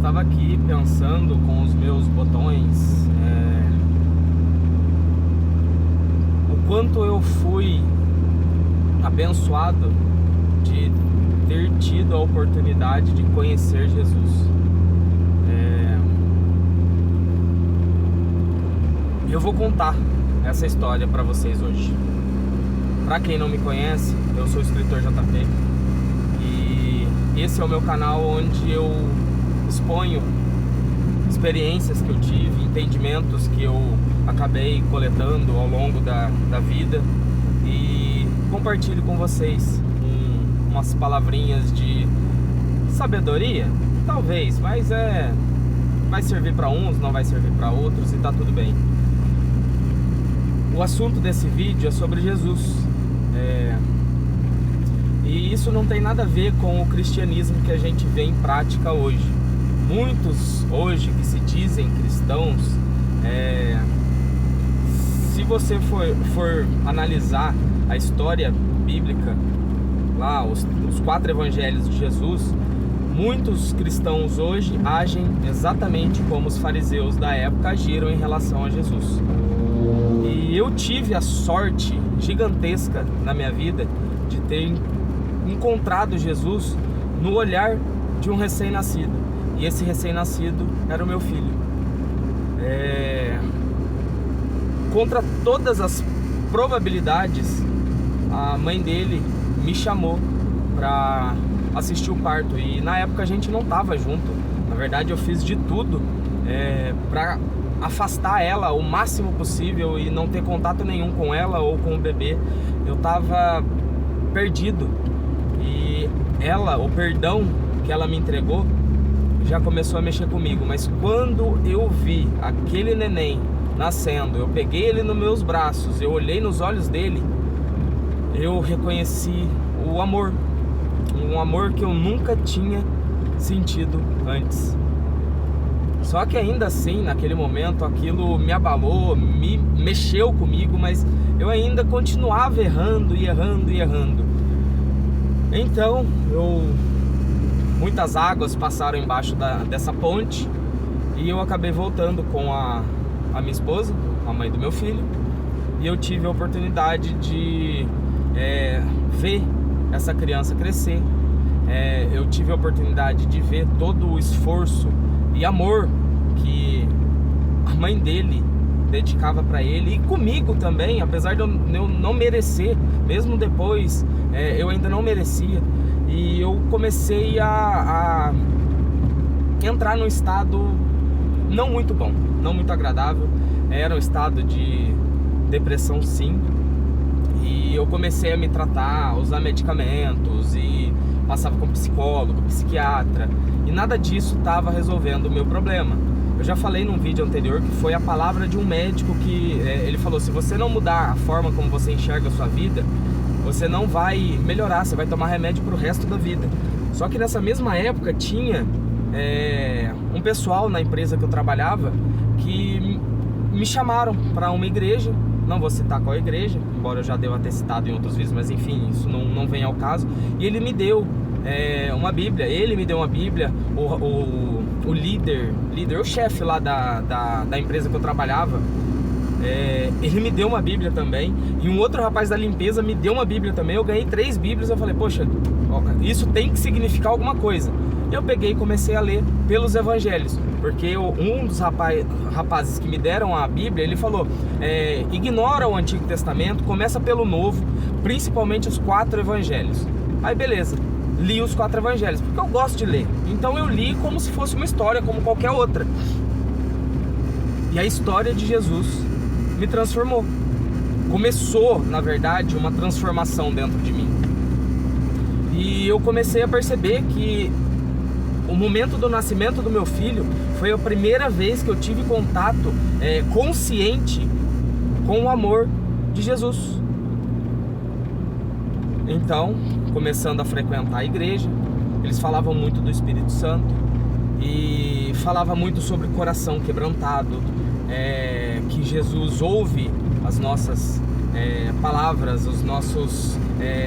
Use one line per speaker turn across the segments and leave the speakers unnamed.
estava aqui pensando com os meus botões o quanto eu fui abençoado de ter tido a oportunidade de conhecer Jesus. Eu vou contar essa história para vocês hoje. Para quem não me conhece, eu sou o escritor JP e esse é o meu canal onde eu exponho experiências que eu tive, entendimentos que eu acabei coletando ao longo da vida e compartilho com vocês umas palavrinhas de sabedoria, talvez, mas vai servir para uns, não vai servir para outros e tá tudo bem. O assunto desse vídeo é sobre Jesus. E isso não tem nada a ver com o cristianismo que a gente vê em prática hoje. Muitos hoje que se dizem cristãos, se você for analisar a história bíblica, lá os 4 evangelhos de Jesus, muitos cristãos hoje agem exatamente como os fariseus da época agiram em relação a Jesus. E eu tive a sorte gigantesca na minha vida de ter encontrado Jesus no olhar de um recém-nascido. E esse recém-nascido era o meu filho. Contra todas as probabilidades, a mãe dele me chamou para assistir o parto. E na época a gente não estava junto. Na verdade eu fiz de tudo para afastar ela o máximo possível e não ter contato nenhum com ela ou com o bebê. Eu estava perdido. E o perdão que ela me entregou já começou a mexer comigo. Mas quando eu vi aquele neném nascendo, eu peguei ele nos meus braços, eu olhei nos olhos dele, eu reconheci o amor. Um amor que eu nunca tinha sentido antes. Só que ainda assim, naquele momento, aquilo me abalou, me mexeu comigo, mas eu ainda continuava errando e errando e errando. Então, muitas águas passaram embaixo dessa ponte e eu acabei voltando com a minha esposa, a mãe do meu filho, e eu tive a oportunidade de ver essa criança crescer. Eu tive a oportunidade de ver todo o esforço e amor que a mãe dele dedicava para ele e comigo também, apesar de eu não merecer, mesmo depois eu ainda não merecia. E eu comecei a entrar num estado não muito bom, não muito agradável. Era um estado de depressão, sim. E eu comecei a me tratar, a usar medicamentos e passava com psicólogo, psiquiatra, e nada disso estava resolvendo o meu problema. Eu já falei num vídeo anterior que foi a palavra de um médico que ele falou: se você não mudar a forma como você enxerga a sua vida, você não vai melhorar, você vai tomar remédio pro resto da vida. Só que nessa mesma época tinha um pessoal na empresa que eu trabalhava que me chamaram para uma igreja. Não vou citar qual igreja, embora eu já deva ter citado em outros vídeos, mas enfim, isso não vem ao caso. E ele me deu uma Bíblia, o líder, o chefe lá da empresa que eu trabalhava, ele me deu uma Bíblia também. E um outro rapaz da limpeza me deu uma Bíblia também. Eu ganhei 3 Bíblias, eu falei, poxa, isso tem que significar alguma coisa. Eu peguei e comecei a ler pelos evangelhos, porque um dos rapazes que me deram a Bíblia, ele falou, ignora o Antigo Testamento, começa pelo Novo, principalmente os 4 evangelhos. Aí beleza, li os 4 evangelhos, porque eu gosto de ler. Então eu li como se fosse uma história, como qualquer outra. E a história de Jesus me transformou. Começou, na verdade, uma transformação dentro de mim. E eu comecei a perceber que o momento do nascimento do meu filho foi a primeira vez que eu tive contato consciente com o amor de Jesus. Então, começando a frequentar a igreja, eles falavam muito do Espírito Santo e falava muito sobre coração quebrantado, que Jesus ouve as nossas palavras, os nossos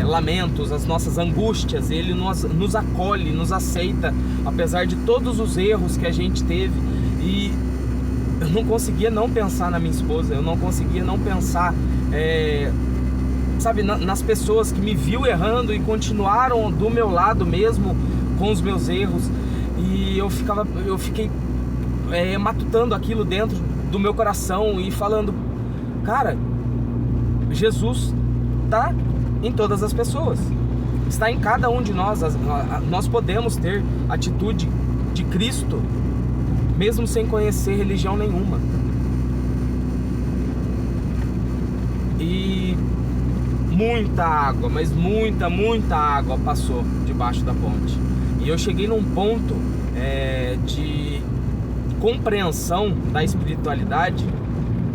lamentos, as nossas angústias. Ele nos acolhe, nos aceita, apesar de todos os erros que a gente teve. E eu não conseguia não pensar na minha esposa, eu não conseguia não pensar, sabe, nas pessoas que me viu errando e continuaram do meu lado mesmo com os meus erros. E eu fiquei matutando aquilo dentro do meu coração e falando, cara, Jesus está em todas as pessoas, está em cada um de nós. Nós podemos ter atitude de Cristo mesmo sem conhecer religião nenhuma. E muita água, mas muita água passou debaixo da ponte. E eu cheguei num ponto de compreensão da espiritualidade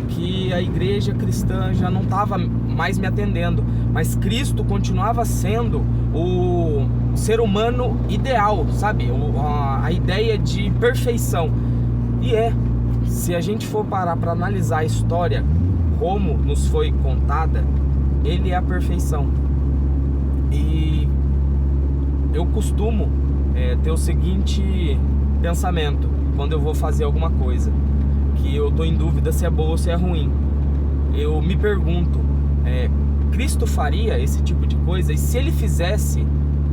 que a igreja cristã já não estava mais me atendendo, mas Cristo continuava sendo o ser humano ideal, sabe? A ideia de perfeição. E se a gente for parar para analisar a história como nos foi contada, ele é a perfeição. E eu costumo ter o seguinte pensamento quando eu vou fazer alguma coisa, que eu tô em dúvida se é boa ou se é ruim. Eu me pergunto, Cristo faria esse tipo de coisa? E se ele fizesse,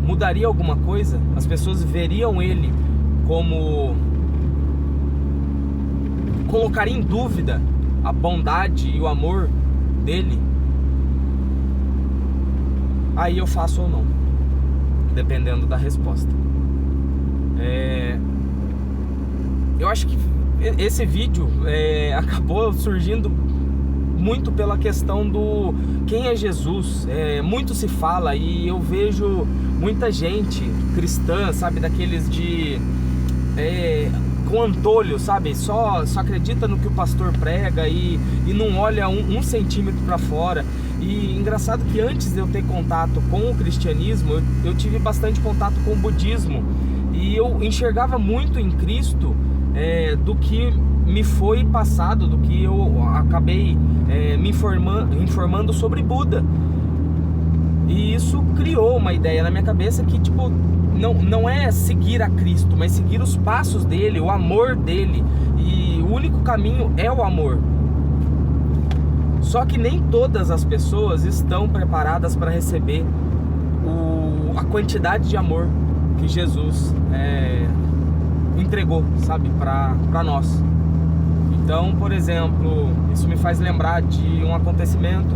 mudaria alguma coisa? As pessoas veriam ele como... colocaria em dúvida a bondade e o amor dele? Aí eu faço ou não, dependendo da resposta. Eu acho que esse vídeo acabou surgindo muito pela questão do quem é Jesus. Muito se fala e eu vejo muita gente cristã, sabe, daqueles de com antolho, sabe, só acredita no que o pastor prega e não olha um centímetro para fora. E engraçado que antes de eu ter contato com o cristianismo, eu tive bastante contato com o budismo, e eu enxergava muito em Cristo do que me foi passado, do que eu acabei me informando sobre Buda. E isso criou uma ideia na minha cabeça que, tipo, não é seguir a Cristo, mas seguir os passos dele, o amor dele. E o único caminho é o amor. Só que nem todas as pessoas estão preparadas para receber a quantidade de amor que Jesus entregou, sabe, para nós. Então, por exemplo, isso me faz lembrar de um acontecimento.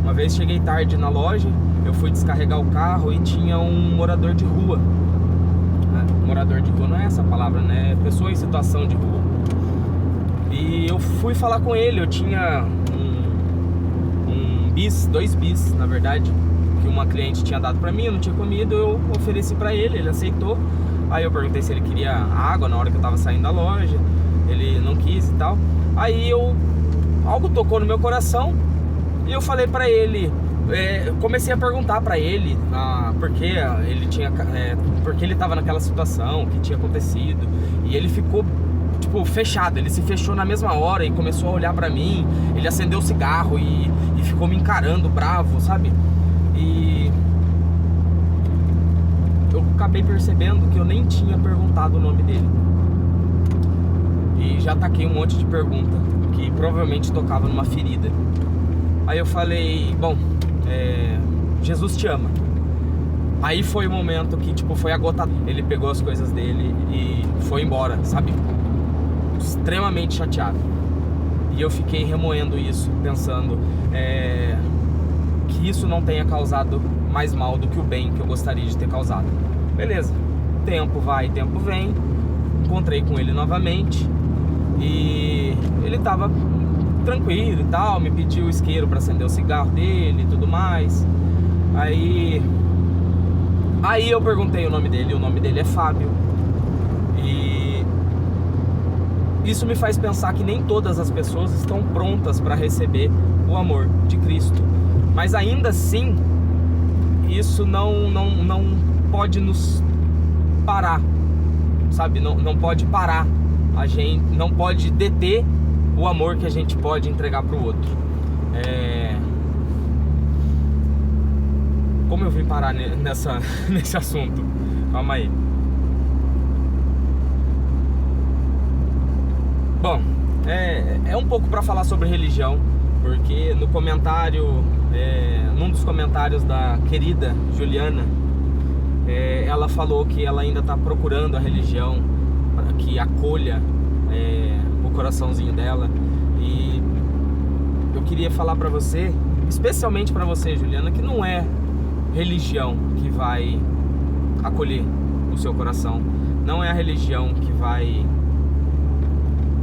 Uma vez cheguei tarde na loja, eu fui descarregar o carro e tinha um morador de rua. Morador de rua não é essa palavra, né? Pessoa em situação de rua. E eu fui falar com ele. Eu tinha dois bis, na verdade, que uma cliente tinha dado pra mim, eu não tinha comido, eu ofereci pra ele, ele aceitou. Aí eu perguntei se ele queria água na hora que eu tava saindo da loja, ele não quis e tal. Aí algo tocou no meu coração e eu falei pra ele, comecei a perguntar pra ele porque ele tava naquela situação, o que tinha acontecido. E ele ficou tipo fechado, ele se fechou na mesma hora e começou a olhar pra mim. Ele acendeu o cigarro e ficou me encarando bravo, sabe? E eu acabei percebendo que eu nem tinha perguntado o nome dele, e já taquei um monte de pergunta que provavelmente tocava numa ferida. Aí eu falei, bom, Jesus te ama. Aí foi o momento que, tipo, foi a gota. Ele pegou as coisas dele e foi embora, sabe? Extremamente chateado. E eu fiquei remoendo isso, pensando que isso não tenha causado mais mal do que o bem que eu gostaria de ter causado. Beleza, tempo vai, tempo vem. Encontrei com ele novamente e ele tava tranquilo e tal, me pediu o isqueiro para acender o cigarro dele e tudo mais. Aí eu perguntei o nome dele, o nome dele é Fábio. E isso me faz pensar que nem todas as pessoas estão prontas para receber o amor de Cristo. Mas ainda assim, isso não pode nos parar, sabe? Não pode parar a gente, não pode deter o amor que a gente pode entregar para o outro. Como eu vim parar nesse assunto? Calma aí. Bom, é um pouco para falar sobre religião, porque no comentário, num dos comentários da querida Juliana, ela falou que ela ainda está procurando a religião para que acolha o coraçãozinho dela. E eu queria falar para você, especialmente para você, Juliana, que não é religião que vai acolher o seu coração, não é a religião que vai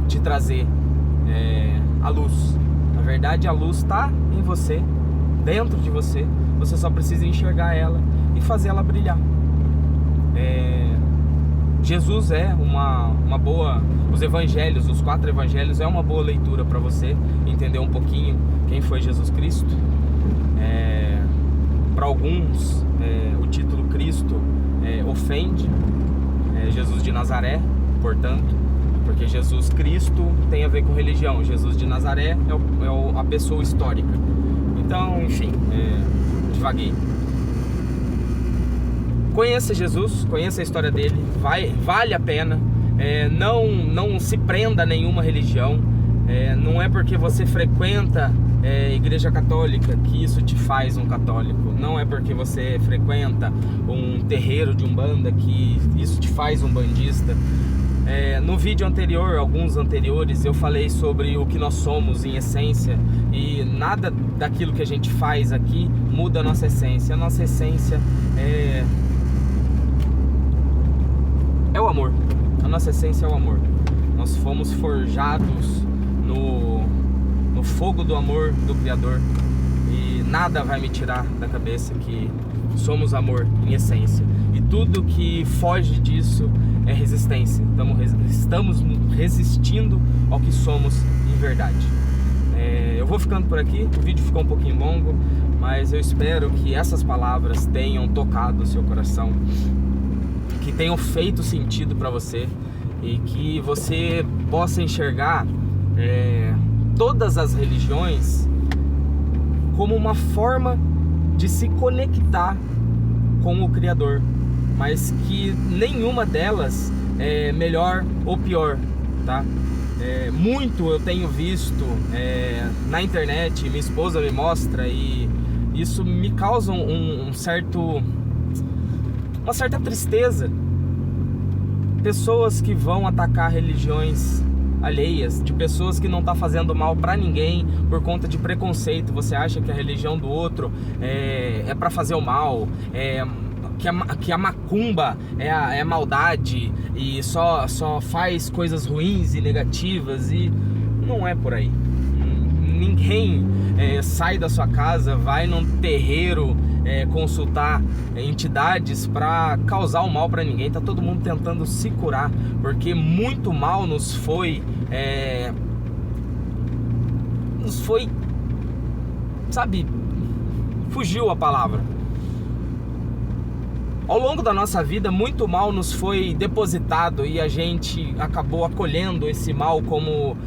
te trazer a luz. Na verdade, a luz está em você, dentro de você. Você só precisa enxergar ela e fazer ela brilhar. Jesus é uma boa... Os evangelhos, os 4 evangelhos, é uma boa leitura para você entender um pouquinho quem foi Jesus Cristo. Para alguns, o título Cristo ofende Jesus de Nazaré, portanto, porque Jesus Cristo tem a ver com religião. Jesus de Nazaré é a pessoa histórica. Então, enfim, divaguei. Conheça Jesus, conheça a história dele, vale a pena. Não se prenda a nenhuma religião. Não é porque você frequenta igreja católica que isso te faz um católico. Não é porque você frequenta um terreiro de umbanda que isso te faz um bandista. No vídeo anterior, alguns anteriores, eu falei sobre o que nós somos em essência, e nada daquilo que a gente faz aqui muda a nossa essência. A nossa essência é o amor. A nossa essência é o amor. Nós fomos forjados no fogo do amor do Criador, e nada vai me tirar da cabeça que somos amor em essência. E tudo que foge disso é resistência. Estamos resistindo ao que somos em verdade. Eu vou ficando por aqui. O vídeo ficou um pouquinho longo, mas eu espero que essas palavras tenham tocado o seu coração, que tenham feito sentido para você, e que você possa enxergar todas as religiões como uma forma de se conectar com o Criador, mas que nenhuma delas é melhor ou pior, tá? Muito eu tenho visto na internet, minha esposa me mostra, e isso me causa uma certa tristeza. Pessoas que vão atacar religiões alheias, de pessoas que não estão fazendo mal para ninguém por conta de preconceito. Você acha que a religião do outro é para fazer o mal, que a macumba é maldade e só faz coisas ruins e negativas, e não é por aí. Ninguém sai da sua casa, vai num terreiro consultar entidades para causar o mal para ninguém. Tá todo mundo tentando se curar, porque muito mal nos foi, sabe, fugiu a palavra. Ao longo da nossa vida, muito mal nos foi depositado, e a gente acabou acolhendo esse mal como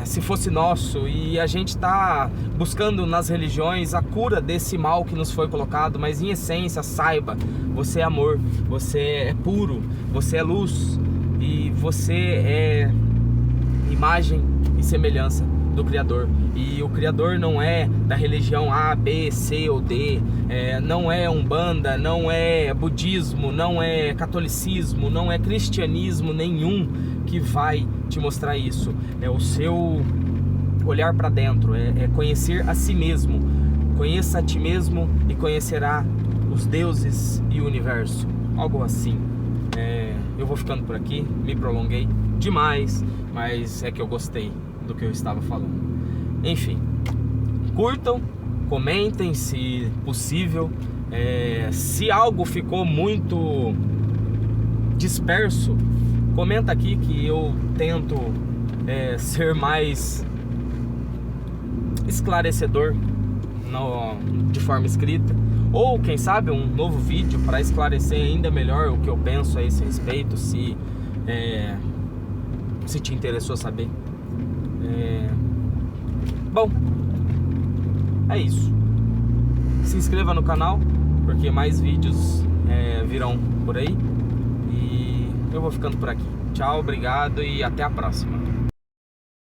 se fosse nosso, e a gente está buscando nas religiões a cura desse mal que nos foi colocado. Mas em essência, saiba, você é amor, você é puro, você é luz, e você é imagem e semelhança do Criador. E o Criador não é da religião A, B, C ou D, não é umbanda, não é budismo, não é catolicismo, não é cristianismo nenhum que vai te mostrar isso. É o seu olhar para dentro, é conhecer a si mesmo. Conheça a ti mesmo e conhecerá os deuses e o universo, algo assim. Eu vou ficando por aqui, me prolonguei demais, mas é que eu gostei do que eu estava falando. Enfim, curtam, comentem se possível. Se algo ficou muito disperso, comenta aqui que eu tento ser mais esclarecedor de forma escrita, ou quem sabe um novo vídeo para esclarecer ainda melhor o que eu penso a esse respeito, se te interessou saber. Bom, é isso. Se inscreva no canal, porque mais vídeos virão por aí. E eu vou ficando por aqui. Tchau, obrigado e até a próxima.